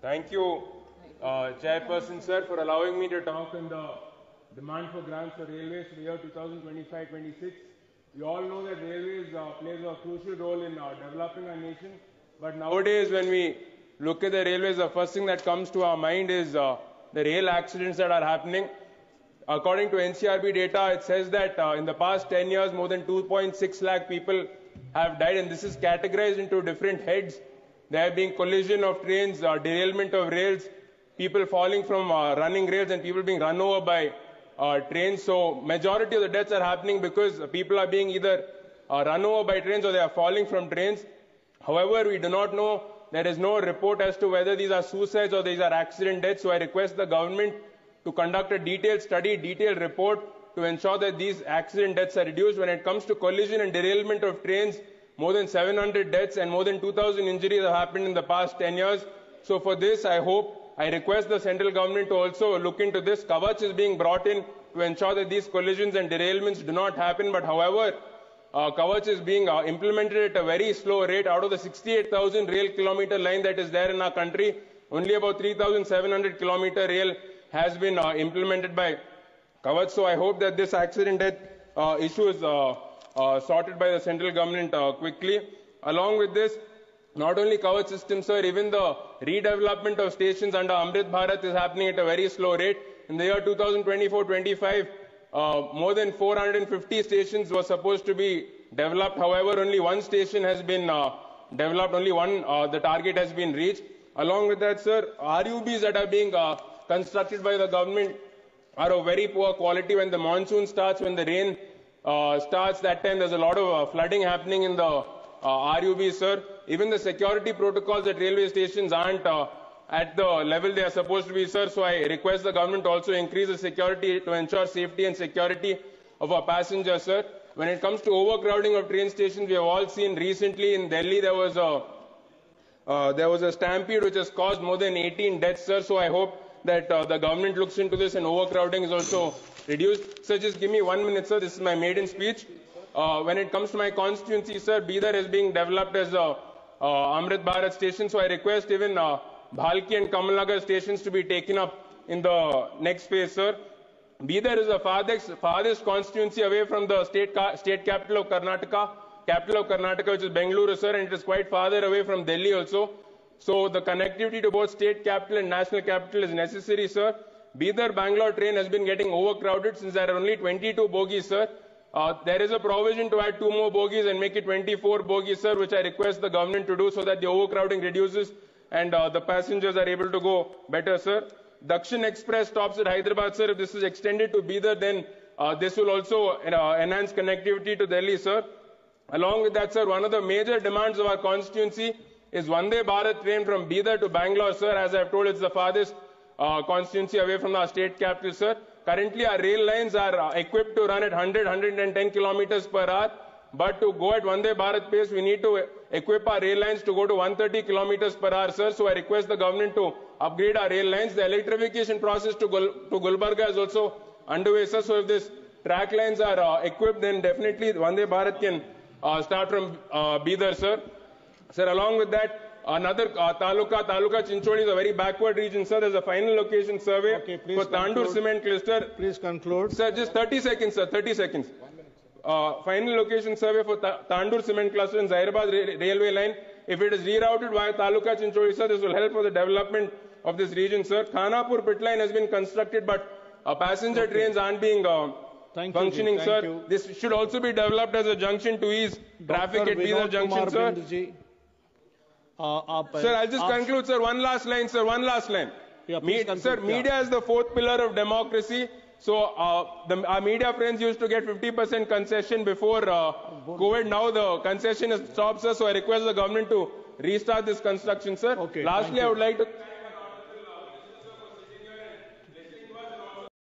Thank you, Chairperson sir, for allowing me to talk on the demand for grants for railways for the year 2025-26. We all know that railways plays a crucial role in developing our nation. But nowadays, when we look at the railways, the first thing that comes to our mind is the rail accidents that are happening. According to NCRB data, it says that in the past 10 years, more than 2.6 lakh people have died, and this is categorized into different heads. There have been collision of trains, derailment of rails, people falling from running rails, and people being run over by trains. So majority of the deaths are happening because people are being either run over by trains or they are falling from trains. However, we do not know, there is no report as to whether these are suicides or these are accident deaths. So I request the government to conduct a detailed study, detailed report to ensure that these accident deaths are reduced. When it comes to collision and derailment of trains, more than 700 deaths and more than 2,000 injuries have happened in the past 10 years. So for this, I request the central government to also look into this. Kavach is being brought in to ensure that these collisions and derailments do not happen. But however, Kavach is being implemented at a very slow rate. Out of the 68,000 rail kilometer line that is there in our country, only about 3,700 kilometer rail has been implemented by Kavach. So I hope that this accident death issue is sorted by the central government quickly. Along with this, not only Kavach system, sir, even the redevelopment of stations under Amrit Bharat is happening at a very slow rate. In the year 2024-25, more than 450 stations were supposed to be developed. However, only one station has been developed, only one, the target has been reached. Along with that, sir, RUBs that are being constructed by the government are of very poor quality. When the monsoon starts, when the rain starts, that time there's a lot of flooding happening in the RUBs, sir. Even the security protocols at railway stations aren't at the level they are supposed to be, sir. So I request the government to also increase the security to ensure safety and security of our passengers, sir. When it comes to overcrowding of train stations, we have all seen recently in Delhi there was a stampede which has caused more than 18 deaths, sir. So I hope that the government looks into this and overcrowding is also reduced. Sir, just give me 1 minute, sir. This is my maiden speech. When it comes to my constituency, sir, Bidar is being developed as a Amrit Bharat station. So I request even Bhalki and Kamalnagar stations to be taken up in the next phase, sir. Bidar is the farthest constituency away from the state capital of Karnataka, which is Bengaluru, sir, and it is quite farther away from Delhi also. So the connectivity to both state capital and national capital is necessary, sir. Bidar-Bangalore train has been getting overcrowded since there are only 22 bogies, sir. There is a provision to add 2 more bogies and make it 24 bogies, sir, which I request the government to do so that the overcrowding reduces and the passengers are able to go better, sir. Dakshin Express stops at Hyderabad, sir. If this is extended to Bidar, then this will also enhance connectivity to Delhi, sir. Along with that, sir, one of the major demands of our constituency is Vande Bharat train from Bidar to Bangalore, sir. As I've told, it's the farthest constituency away from our state capital, sir. Currently, our rail lines are equipped to run at 110 kilometers per hour. But to go at Vande Bharat pace, we need to equip our rail lines to go to 130 kilometers per hour, sir. So I request the government to upgrade our rail lines. The electrification process to Gulbarga is also underway, sir. So if these track lines are equipped, then definitely Vande Bharat can start from Bidar, sir. Sir, along with that, another Taluka Chinchodi is a very backward region, sir. There's a final location survey for Tandur cement cluster. Please conclude. Sir, just 30 seconds, sir. 30 seconds. Final location survey for Tandur cement cluster in Zairabad railway line. If it is rerouted via Taluka Chinchodi, sir, this will help for the development of this region, sir. Khanapur pit line has been constructed, but passenger trains aren't being functioning, sir. This should also be developed as a junction to ease traffic at Bidar junction, sir. Sir, I'll just conclude, sir. One last line, sir. One last line. Yeah, sir, media is the fourth pillar of democracy. So our media friends used to get 50% concession before COVID. Now the concession has stopped, sir. So I request the government to restart this construction, sir. Okay, lastly, I would like to